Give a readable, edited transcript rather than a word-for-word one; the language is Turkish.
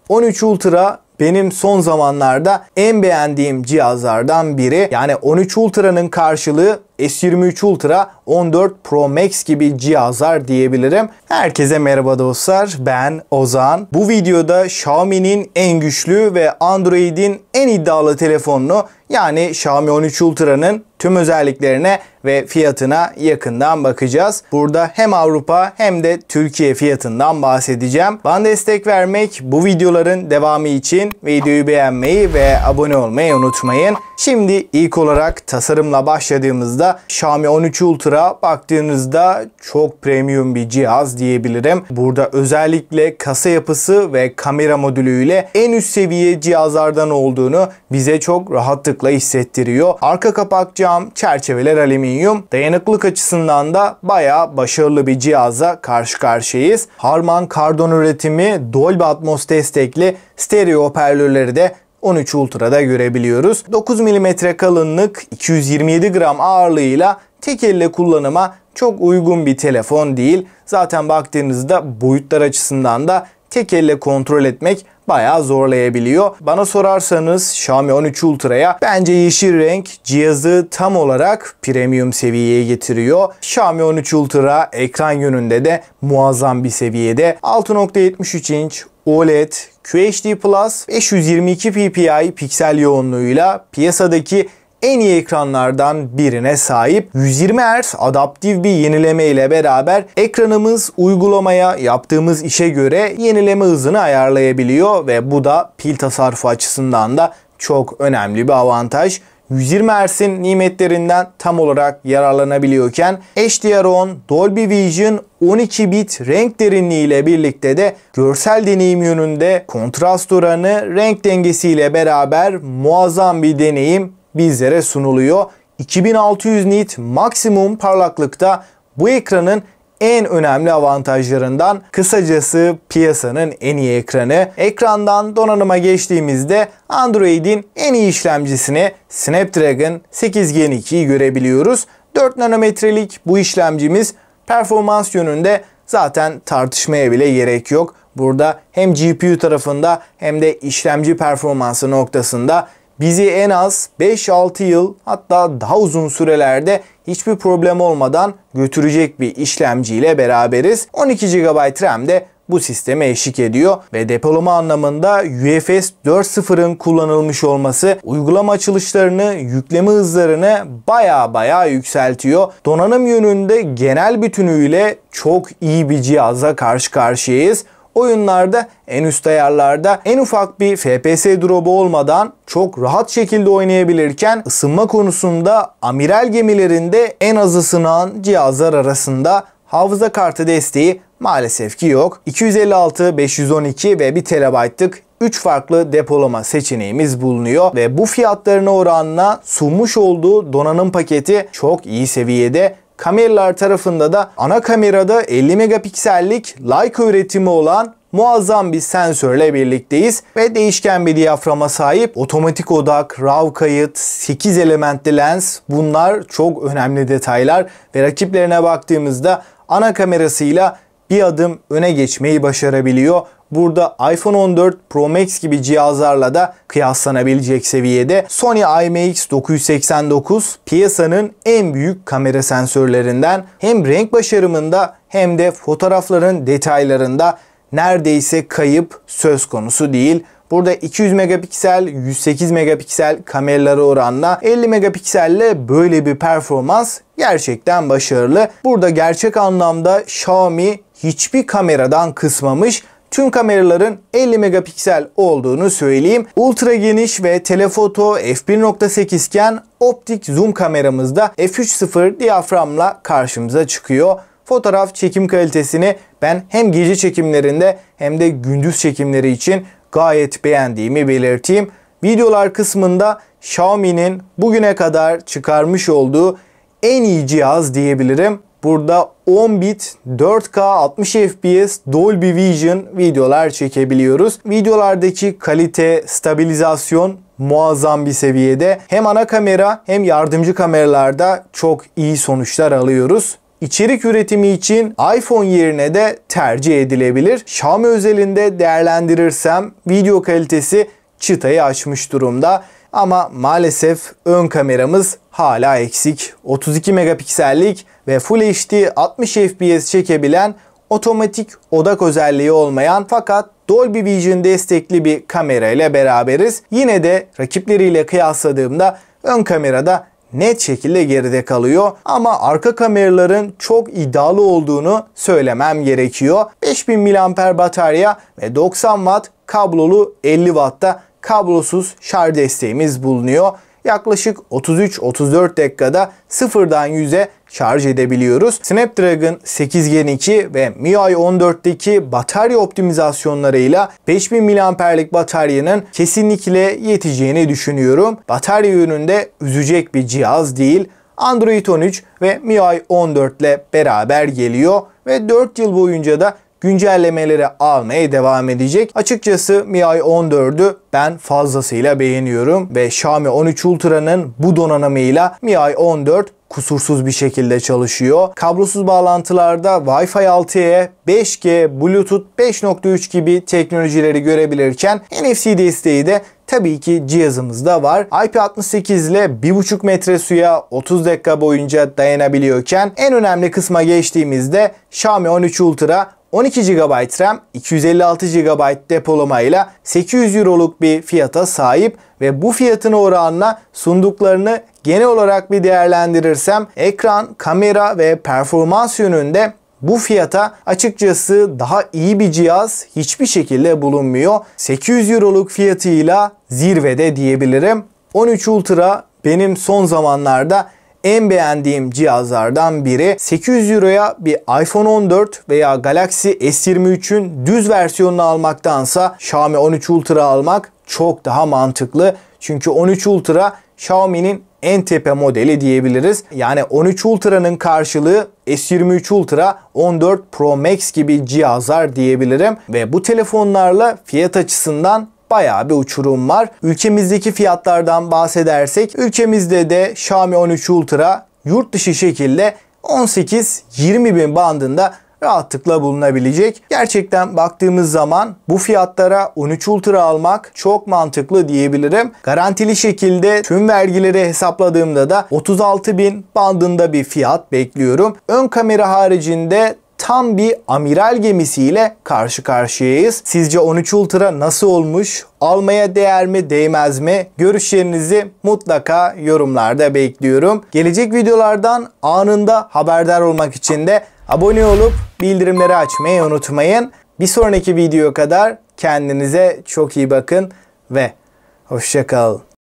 13 Ultra benim son zamanlarda en beğendiğim cihazlardan biri. Yani 13 Ultra'nın karşılığı S23 Ultra, 14 Pro Max gibi cihazlar diyebilirim. Herkese merhaba dostlar, ben Ozan. Bu videoda Xiaomi'nin en güçlü ve Android'in en iddialı telefonunu, yani Xiaomi 13 Ultra'nın tüm özelliklerine ve fiyatına yakından bakacağız. Burada hem Avrupa hem de Türkiye fiyatından bahsedeceğim. Bana destek vermek, bu videoların devamı için videoyu beğenmeyi ve abone olmayı unutmayın. Şimdi ilk olarak tasarımla başladığımızda Xiaomi 13 Ultra baktığınızda çok premium bir cihaz diyebilirim. Burada özellikle kasa yapısı ve kamera modülüyle en üst seviye cihazlardan olduğunu bize çok rahatlıkla hissettiriyor. Arka kapak cam, çerçeveler alüminyum. Dayanıklılık açısından da bayağı başarılı bir cihaza karşı karşıyayız. Harman Kardon üretimi Dolby Atmos destekli stereo hoparlörleri de 13 Ultra'da görebiliyoruz. 9 mm kalınlık, 227 gram ağırlığıyla tek elle kullanıma çok uygun bir telefon değil. Zaten baktığınızda boyutlar açısından da tek elle kontrol etmek bayağı zorlayabiliyor. Bana sorarsanız Xiaomi 13 Ultra'ya bence yeşil renk cihazı tam olarak premium seviyeye getiriyor. Xiaomi 13 Ultra ekran yönünde de muazzam bir seviyede. 6.73 inç OLED, QHD Plus, 522 ppi piksel yoğunluğuyla piyasadaki en iyi ekranlardan birine sahip. 120 Hz adaptif bir yenileme ile beraber ekranımız uygulamaya, yaptığımız işe göre yenileme hızını ayarlayabiliyor ve bu da pil tasarrufu açısından da çok önemli bir avantaj. 120 Hz'in nimetlerinden tam olarak yararlanabiliyorken HDR10, Dolby Vision, 12 bit renk derinliği ile birlikte de görsel deneyim yönünde kontrast oranı, renk dengesiyle beraber muazzam bir deneyim bizlere sunuluyor. 2600 nit maksimum parlaklıkta bu ekranın en önemli avantajlarından, kısacası piyasanın en iyi ekranı. Ekrandan donanıma geçtiğimizde Android'in en iyi işlemcisini Snapdragon 8 Gen 2'yi görebiliyoruz. 4 nanometrelik bu işlemcimiz performans yönünde zaten tartışmaya bile gerek yok. Burada hem GPU tarafında hem de işlemci performansı noktasında bizi en az 5-6 yıl, hatta daha uzun sürelerde hiçbir problem olmadan götürecek bir işlemciyle beraberiz. 12 GB RAM de bu sisteme eşlik ediyor ve depolama anlamında UFS 4.0'ın kullanılmış olması uygulama açılışlarını, yükleme hızlarını bayağı yükseltiyor. Donanım yönünde genel bütünüyle çok iyi bir cihaza karşı karşıyayız. Oyunlarda en üst ayarlarda en ufak bir FPS drop'u olmadan çok rahat şekilde oynayabilirken ısınma konusunda amiral gemilerinde en az ısınan cihazlar arasında. Hafıza kartı desteği maalesef ki yok. 256, 512 ve 1 TB'lık 3 farklı depolama seçeneğimiz bulunuyor ve bu fiyatlarına oranla sunmuş olduğu donanım paketi çok iyi seviyede. Kameralar tarafında da ana kamerada 50 megapiksellik Leica üretimi olan muazzam bir sensörle birlikteyiz ve değişken bir diyaframa sahip otomatik odak, RAW kayıt, 8 elementli lens, bunlar çok önemli detaylar ve rakiplerine baktığımızda ana kamerasıyla bir adım öne geçmeyi başarabiliyor. Burada iPhone 14 Pro Max gibi cihazlarla da kıyaslanabilecek seviyede. Sony IMX989 piyasanın en büyük kamera sensörlerinden. Hem renk başarımında hem de fotoğrafların detaylarında neredeyse kayıp söz konusu değil. Burada 200 megapiksel, 108 megapiksel kameralara oranla 50 megapikselle böyle bir performans gerçekten başarılı. Burada gerçek anlamda Xiaomi hiçbir kameradan kısmamış. Tüm kameraların 50 megapiksel olduğunu söyleyeyim. Ultra geniş ve telefoto f1.8 iken optik zoom kameramızda f3.0 diyaframla karşımıza çıkıyor. Fotoğraf çekim kalitesini ben hem gece çekimlerinde hem de gündüz çekimleri için gayet beğendiğimi belirteyim. Videolar kısmında Xiaomi'nin bugüne kadar çıkarmış olduğu en iyi cihaz diyebilirim. Burada 10 bit 4K 60 FPS Dolby Vision videolar çekebiliyoruz. Videolardaki kalite, stabilizasyon muazzam bir seviyede. Hem ana kamera hem yardımcı kameralarda çok iyi sonuçlar alıyoruz. içerik üretimi için iPhone yerine de tercih edilebilir. Xiaomi özelinde değerlendirirsem video kalitesi çıtayı aşmış durumda. Ama maalesef ön kameramız hala eksik. 32 megapiksellik ve Full HD 60 FPS çekebilen, otomatik odak özelliği olmayan fakat Dolby Vision destekli bir kamera ile beraberiz. Yine de rakipleriyle kıyasladığımda ön kamerada net şekilde geride kalıyor. Ama arka kameraların çok iddialı olduğunu söylemem gerekiyor. 5000 mAh batarya ve 90 Watt kablolu 50 Watt'ta kablosuz şarj desteğimiz bulunuyor. Yaklaşık 33-34 dakikada sıfırdan 100'e şarj edebiliyoruz. Snapdragon 8 Gen 2 ve MIUI 14'teki batarya optimizasyonlarıyla 5000 mAh'lik bataryanın kesinlikle yeteceğini düşünüyorum. Batarya yönünde üzecek bir cihaz değil. Android 13 ve MIUI 14 ile beraber geliyor ve 4 yıl boyunca da güncellemeleri almaya devam edecek. Açıkçası MIUI 14'ü ben fazlasıyla beğeniyorum ve Xiaomi 13 Ultra'nın bu donanımıyla MIUI 14 kusursuz bir şekilde çalışıyor. Kablosuz bağlantılarda Wi-Fi 6E, 5G, Bluetooth 5.3 gibi teknolojileri görebilirken NFC desteği de tabii ki cihazımızda var. IP68 ile 1,5 metre suya 30 dakika boyunca dayanabiliyorken en önemli kısma geçtiğimizde Xiaomi 13 Ultra 12 GB RAM, 256 GB depolamayla 800 Euro'luk bir fiyata sahip ve bu fiyatın oranına sunduklarını genel olarak bir değerlendirirsem ekran, kamera ve performans yönünde bu fiyata açıkçası daha iyi bir cihaz hiçbir şekilde bulunmuyor. 800 Euro'luk fiyatıyla zirvede diyebilirim. 13 Ultra benim son zamanlarda en beğendiğim cihazlardan biri. 800 Euro'ya bir iPhone 14 veya Galaxy S23'ün düz versiyonunu almaktansa Xiaomi 13 Ultra almak çok daha mantıklı. Çünkü 13 Ultra Xiaomi'nin en tepe modeli diyebiliriz. Yani 13 Ultra'nın karşılığı S23 Ultra, 14 Pro Max gibi cihazlar diyebilirim. Ve bu telefonlarla fiyat açısından bayağı bir uçurum var. Ülkemizdeki fiyatlardan bahsedersek ülkemizde de Xiaomi 13 Ultra yurt dışı şekilde 18-20 bin bandında rahatlıkla bulunabilecek. Gerçekten baktığımız zaman bu fiyatlara 13 Ultra almak çok mantıklı diyebilirim. Garantili şekilde tüm vergileri hesapladığımda da 36 bin bandında bir fiyat bekliyorum. Ön kamera haricinde tam bir amiral gemisiyle karşı karşıyayız. Sizce 13 Ultra nasıl olmuş? Almaya değer mi, değmez mi? Görüşlerinizi mutlaka yorumlarda bekliyorum. Gelecek videolardan anında haberdar olmak için de abone olup bildirimleri açmayı unutmayın. Bir sonraki videoya kadar kendinize çok iyi bakın ve hoşça kalın.